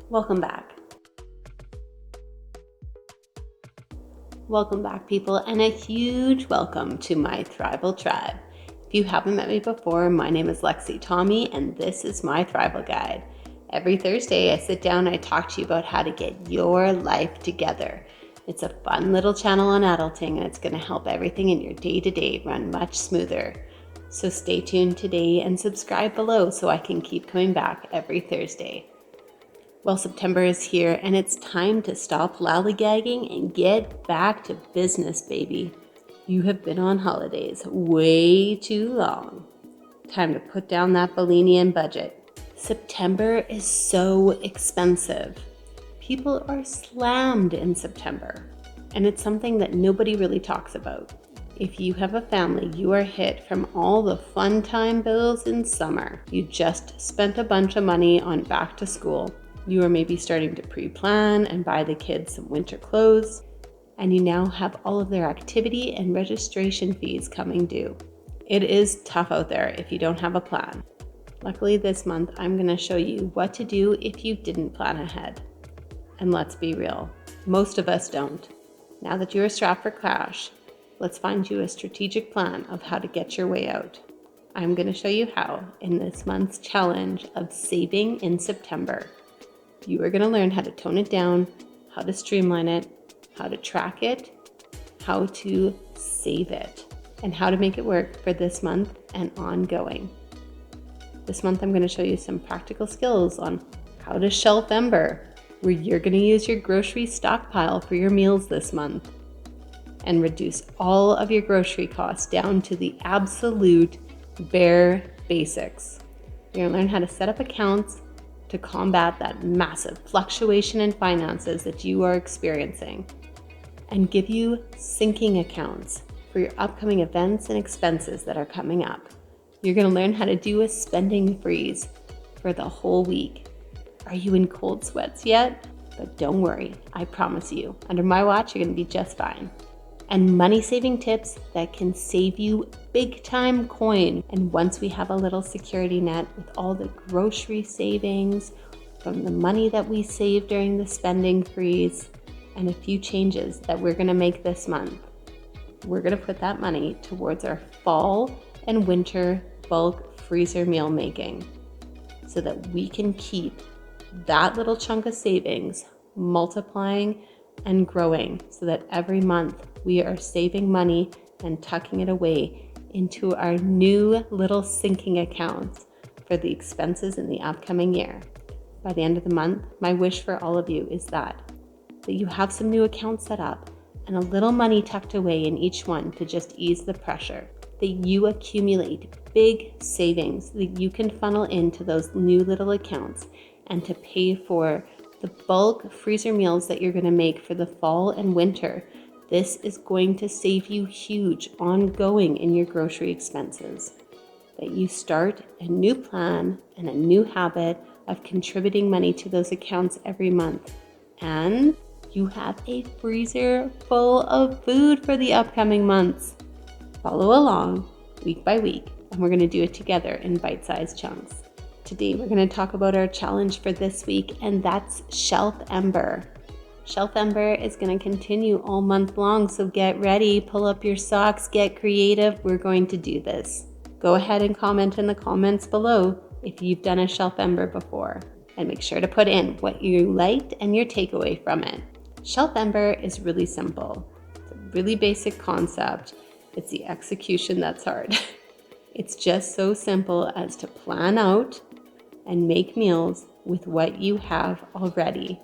Welcome back. Welcome back, people, and a huge welcome to My Thrival tribe. If you haven't met me before, my name is Lexi Tommy, and this is My Thrival Guide. Every Thursday, I sit down and I talk to you about how to get your life together. It's a fun little channel on adulting, and it's going to help everything in your day-to-day run much smoother. So stay tuned today and subscribe below so I can keep coming back every Thursday. Well, September is here, and it's time to stop lollygagging and get back to business, baby. You have been on holidays way too long. Time to put down that Bellini and budget. September is so expensive. People are slammed in September, and it's something that nobody really talks about. If you have a family, you are hit from all the fun time bills in summer. You just spent a bunch of money on back to school. You are maybe starting to pre-plan and buy the kids some winter clothes, and you now have all of their activity and registration fees coming due. It is tough out there if you don't have a plan. Luckily this month, I'm going to show you what to do if you didn't plan ahead. And let's be real, most of us don't. Now that you are strapped for cash, let's find you a strategic plan of how to get your way out. I'm going to show you how in this month's challenge of saving in September. You are going to learn how to tone it down, how to streamline it, how to track it, how to save it, and how to make it work for this month and ongoing. This month I'm going to show you some practical skills on how to SHELFEMBER, where you're going to use your grocery stockpile for your meals this month and reduce all of your grocery costs down to the absolute bare basics. You're going to learn how to set up accounts to combat that massive fluctuation in finances that you are experiencing, and give you sinking accounts for your upcoming events and expenses that are coming up. You're going to learn how to do a spending freeze for the whole week. Are you in cold sweats yet? But don't worry, I promise you, under my watch, you're going to be just fine. And money saving tips that can save you big time coin. And once we have a little security net with all the grocery savings from the money that we save during the spending freeze and a few changes that we're gonna make this month, we're gonna put that money towards our fall and winter bulk freezer meal making so that we can keep that little chunk of savings multiplying and growing so that every month we are saving money and tucking it away into our new little sinking accounts for the expenses in the upcoming year. By the end of the month, my wish for all of you is that you have some new accounts set up and a little money tucked away in each one to just ease the pressure, that you accumulate big savings that you can funnel into those new little accounts and to pay for the bulk freezer meals that you're going to make for the fall and winter. This is going to save you huge ongoing in your grocery expenses. That you start a new plan and a new habit of contributing money to those accounts every month. And you have a freezer full of food for the upcoming months. Follow along week by week, and we're going to do it together in bite-sized chunks. Today, we're going to talk about our challenge for this week, and that's SHELFEMBER. SHELFEMBER is going to continue all month long, so get ready, pull up your socks, get creative. We're going to do this. Go ahead and comment in the comments below if you've done a SHELFEMBER before, and make sure to put in what you liked and your takeaway from it. SHELFEMBER is really simple. It's a really basic concept. It's the execution that's hard. It's just so simple as to plan out and make meals with what you have already.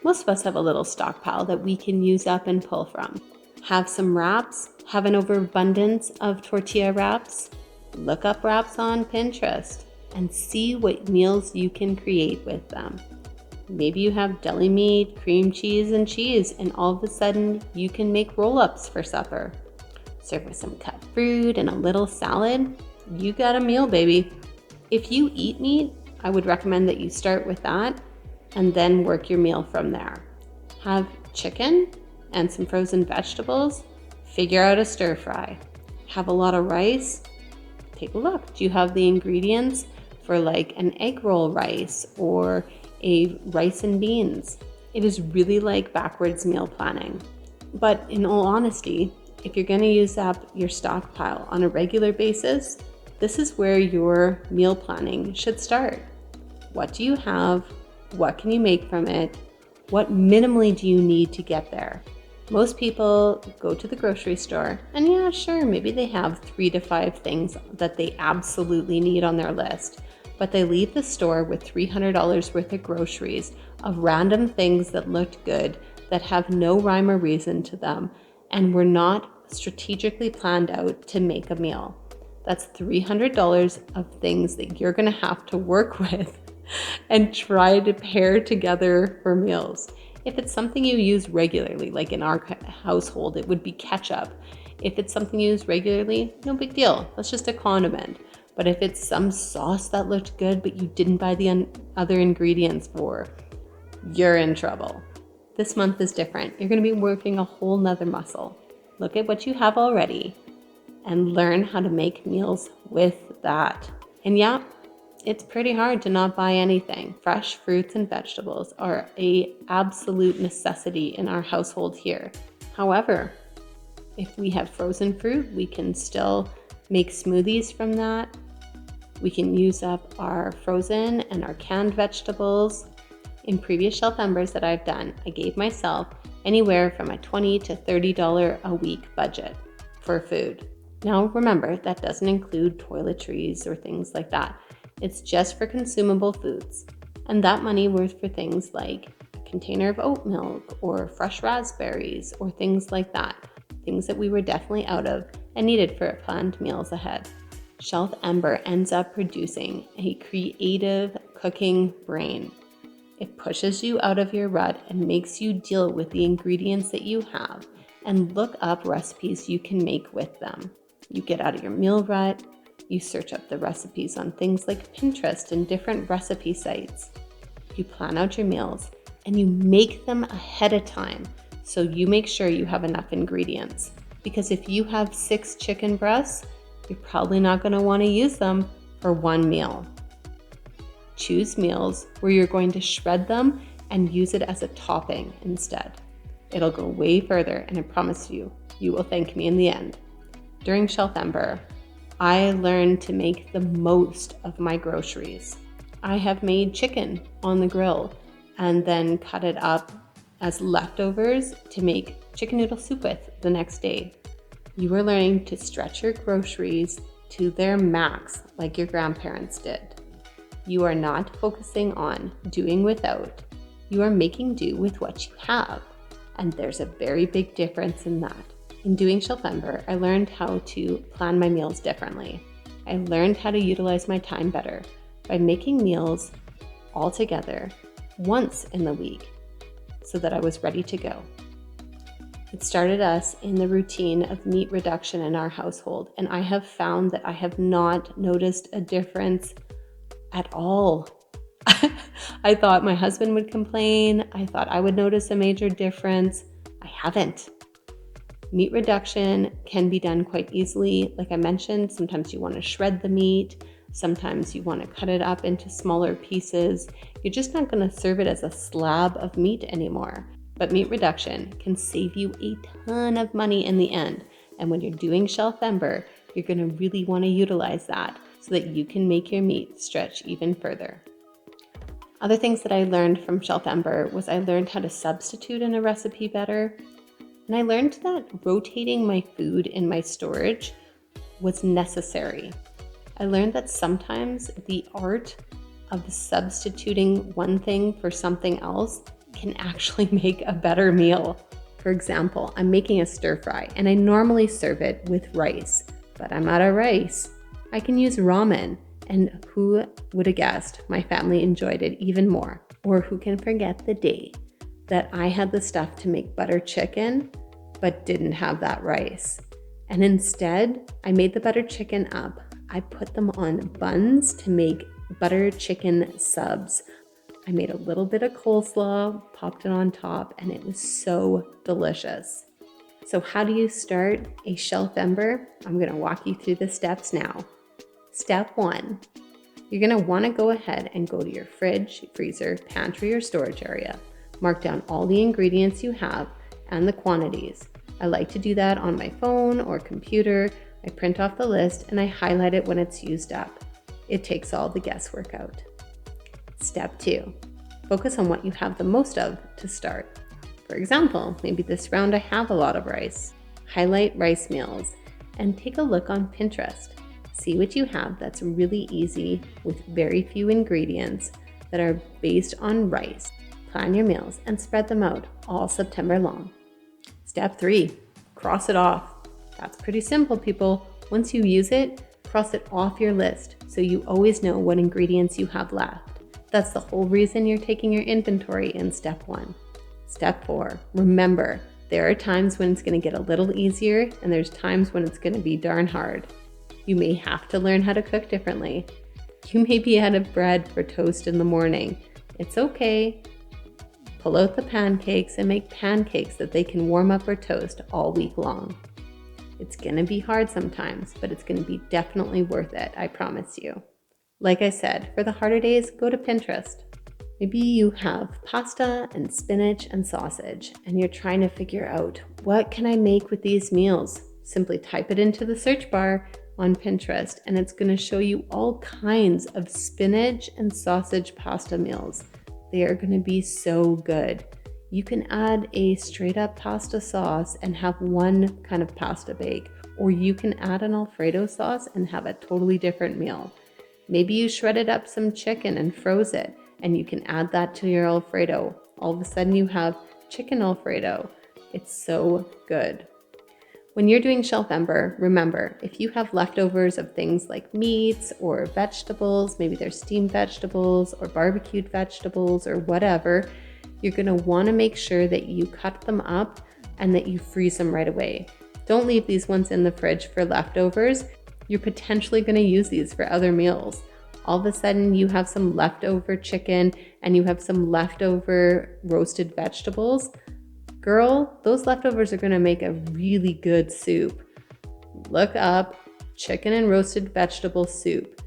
Most of us have a little stockpile that we can use up and pull from. Have some wraps, have an overabundance of tortilla wraps, look up wraps on Pinterest and see what meals you can create with them. Maybe you have deli meat, cream cheese, and all of a sudden you can make roll-ups for supper. Serve with some cut fruit and a little salad. You got a meal, baby. If you eat meat, I would recommend that you start with that and then work your meal from there. Have chicken and some frozen vegetables. Figure out a stir fry. Have a lot of rice. Take a look. Do you have the ingredients for like an egg roll rice or a rice and beans. It is really like backwards meal planning. But in all honesty, if you're going to use up your stockpile on a regular basis, this is where your meal planning should start. What do you have? What can you make from it? What minimally do you need to get there? Most people go to the grocery store and yeah, sure, maybe they have 3 to 5 things that they absolutely need on their list, but they leave the store with $300 worth of groceries of random things that looked good, that have no rhyme or reason to them, and were not strategically planned out to make a meal. That's $300 of things that you're going to have to work with and try to pair together for meals. If it's something you use regularly, like in our household, it would be ketchup. If it's something you use regularly, no big deal. That's just a condiment. But if it's some sauce that looked good, but you didn't buy the other ingredients for, you're in trouble. This month is different. You're going to be working a whole nother muscle. Look at what you have already and learn how to make meals with that. And yeah, it's pretty hard to not buy anything. Fresh fruits and vegetables are an absolute necessity in our household here. However, if we have frozen fruit, we can still make smoothies from that. We can use up our frozen and our canned vegetables. In previous SHELFEMBERs that I've done, I gave myself anywhere from a $20 to $30 a week budget for food. Now remember, that doesn't include toiletries or things like that. It's just for consumable foods. And that money was for things like a container of oat milk or fresh raspberries or things like that. Things that we were definitely out of and needed for planned meals ahead. SHELFEMBER ends up producing a creative cooking brain. It pushes you out of your rut and makes you deal with the ingredients that you have and look up recipes you can make with them. You get out of your meal rut. You search up the recipes on things like Pinterest and different recipe sites. You plan out your meals and you make them ahead of time so you make sure you have enough ingredients. Because if you have 6 chicken breasts, you're probably not going to want to use them for one meal. Choose meals where you're going to shred them and use it as a topping instead. It'll go way further, and I promise you, you will thank me in the end. During SHELFEMBER, I learned to make the most of my groceries. I have made chicken on the grill and then cut it up as leftovers to make chicken noodle soup with the next day. You are learning to stretch your groceries to their max like your grandparents did. You are not focusing on doing without. You are making do with what you have. And there's a very big difference in that. In doing SHELFEMBER, I learned how to plan my meals differently. I learned how to utilize my time better by making meals all together once in the week so that I was ready to go. It started us in the routine of meat reduction in our household, and I have found that I have not noticed a difference at all. I thought my husband would complain. I thought I would notice a major difference. I haven't. Meat reduction can be done quite easily. Like I mentioned, sometimes you want to shred the meat. Sometimes you want to cut it up into smaller pieces. You're just not going to serve it as a slab of meat anymore. But meat reduction can save you a ton of money in the end. And when you're doing SHELFEMBER, you're going to really want to utilize that so that you can make your meat stretch even further. Other things that I learned from SHELFEMBER was I learned how to substitute in a recipe better. And I learned that rotating my food in my storage was necessary. I learned that sometimes the art of substituting one thing for something else can actually make a better meal. For example, I'm making a stir fry and I normally serve it with rice, but I'm out of rice. I can use ramen, and who would have guessed my family enjoyed it even more? Or who can forget the day that I had the stuff to make butter chicken, but didn't have that rice. And instead, I made the butter chicken up. I put them on buns to make butter chicken subs. I made a little bit of coleslaw, popped it on top, and it was so delicious. So how do you start a SHELFEMBER? I'm gonna walk you through the steps now. Step 1, You're going to want to go ahead and go to your fridge, freezer, pantry, or storage area. Mark down all the ingredients you have and the quantities. I like to do that on my phone or computer. I print off the list and I highlight it when it's used up. It takes all the guesswork out. Step 2, focus on what you have the most of to start. For example, maybe this round I have a lot of rice. Highlight rice meals and take a look on Pinterest. See what you have that's really easy with very few ingredients that are based on rice. Plan your meals and spread them out all September long. Step 3, cross it off. That's pretty simple, people. Once you use it, cross it off your list so you always know what ingredients you have left. That's the whole reason you're taking your inventory in step 1. Step 4, remember, there are times when it's going to get a little easier and there's times when it's going to be darn hard. You may have to learn how to cook differently. You may be out of bread for toast in the morning. It's okay. Pull out the pancakes and make pancakes that they can warm up or toast all week long. It's going to be hard sometimes, but it's going to be definitely worth it, I promise you. Like I said, for the harder days, go to Pinterest. Maybe you have pasta and spinach and sausage, and you're trying to figure out, what can I make with these meals? Simply type it into the search bar on Pinterest, and it's going to show you all kinds of spinach and sausage pasta meals. They are going to be so good. You can add a straight up pasta sauce and have one kind of pasta bake, or you can add an Alfredo sauce and have a totally different meal. Maybe you shredded up some chicken and froze it, and you can add that to your Alfredo. All of a sudden you have chicken Alfredo. It's so good. When you're doing SHELFEMBER, remember, if you have leftovers of things like meats or vegetables, maybe they're steamed vegetables or barbecued vegetables or whatever, you're going to want to make sure that you cut them up and that you freeze them right away. Don't leave these ones in the fridge for leftovers. You're potentially going to use these for other meals. All of a sudden you have some leftover chicken and you have some leftover roasted vegetables. Girl, those leftovers are going to make a really good soup. Look up chicken and roasted vegetable soup.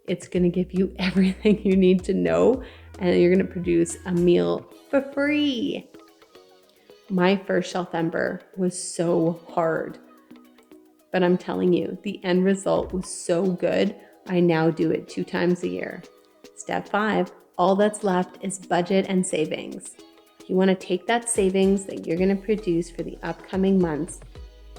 It's going to give you everything you need to know, and you're going to produce a meal for free. My first SHELFEMBER was so hard, but I'm telling you, the end result was so good. I now do it 2 times a year. Step 5, all that's left is budget and savings. You want to take that savings that you're going to produce for the upcoming months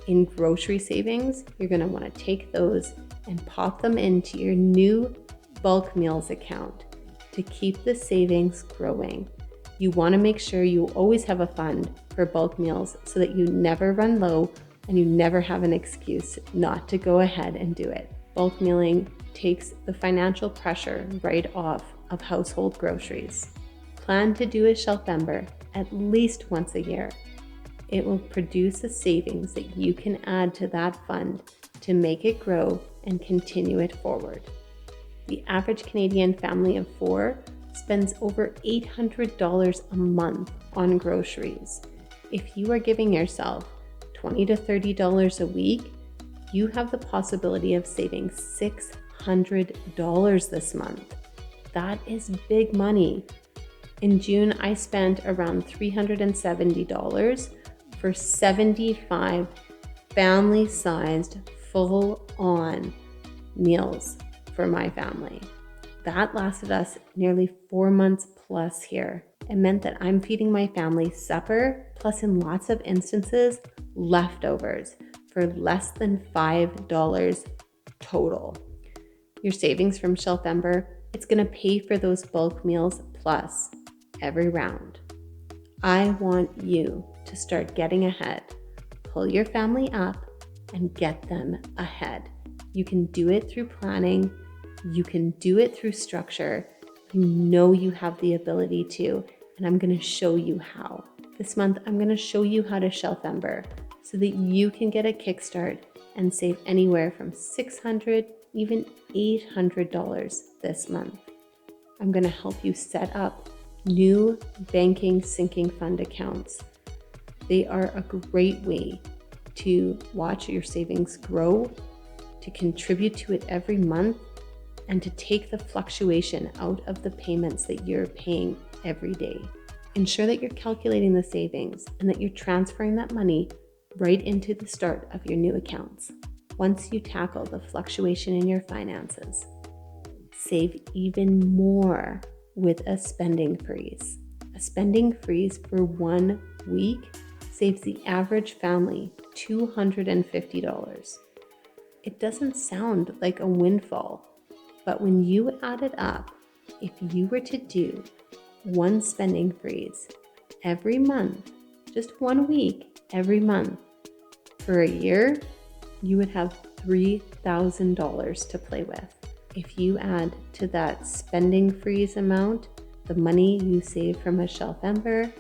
in grocery savings. You're going to want to take those and pop them into your new bulk meals account to keep the savings growing. You want to make sure you always have a fund for bulk meals so that you never run low and you never have an excuse not to go ahead and do it. Bulk mealing takes the financial pressure right off of household groceries. Plan to do a SHELFEMBER at least once a year. It will produce a savings that you can add to that fund to make it grow and continue it forward. The average Canadian family of 4 spends over $800 a month on groceries. If you are giving yourself $20 to $30 a week, you have the possibility of saving $600 this month. That is big money. In June, I spent around $370 for 75 family-sized, full-on meals for my family. That lasted us nearly 4 months plus here. It meant that I'm feeding my family supper, plus in lots of instances, leftovers for less than $5 total. Your savings from SHELFEMBER, it's gonna pay for those bulk meals plus every round. I want you to start getting ahead. Pull your family up and get them ahead. You can do it through planning. You can do it through structure. You know you have the ability to, and I'm going to show you how. This month, I'm going to show you how to SHELFEMBER so that you can get a kickstart and save anywhere from $600, even $800 this month. I'm going to help you set up new banking sinking fund accounts. They are a great way to watch your savings grow, to contribute to it every month, and to take the fluctuation out of the payments that you're paying every day. Ensure that you're calculating the savings and that you're transferring that money right into the start of your new accounts. Once you tackle the fluctuation in your finances, save even more with a spending freeze. A spending freeze for 1 week saves the average family $250. It doesn't sound like a windfall, but when you add it up, if you were to do one spending freeze every month, just 1 week every month for a year, you would have $3,000 to play with. If you add to that spending freeze amount the money you save from a SHELFEMBER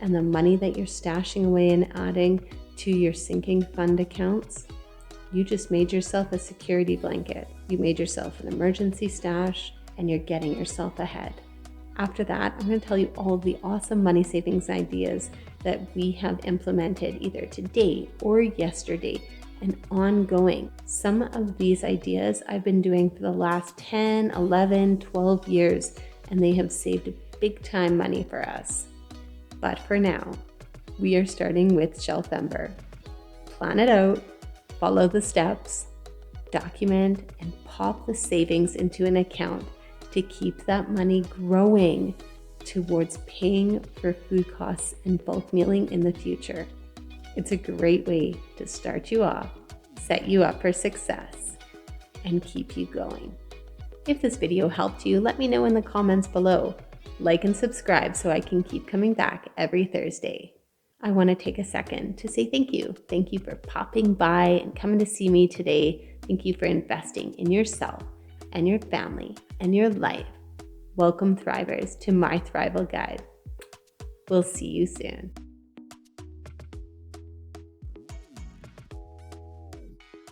and the money that you're stashing away and adding to your sinking fund accounts, you just made yourself a security blanket. You made yourself an emergency stash, and you're getting yourself ahead. After that, I'm going to tell you all the awesome money savings ideas that we have implemented either today or yesterday and ongoing. Some of these ideas I've been doing for the last 10, 11, 12 years, and they have saved big time money for us. But for now, we are starting with SHELFEMBER. Plan it out, follow the steps, document, and pop the savings into an account to keep that money growing towards paying for food costs and bulk mealing in the future. It's a great way to start you off, set you up for success, and keep you going. If this video helped you, let me know in the comments below. Like and subscribe so I can keep coming back every Thursday. I want to take a second to say thank you. Thank you for popping by and coming to see me today. Thank you for investing in yourself and your family and your life. Welcome, Thrivers, to My Thrival Guide. We'll see you soon.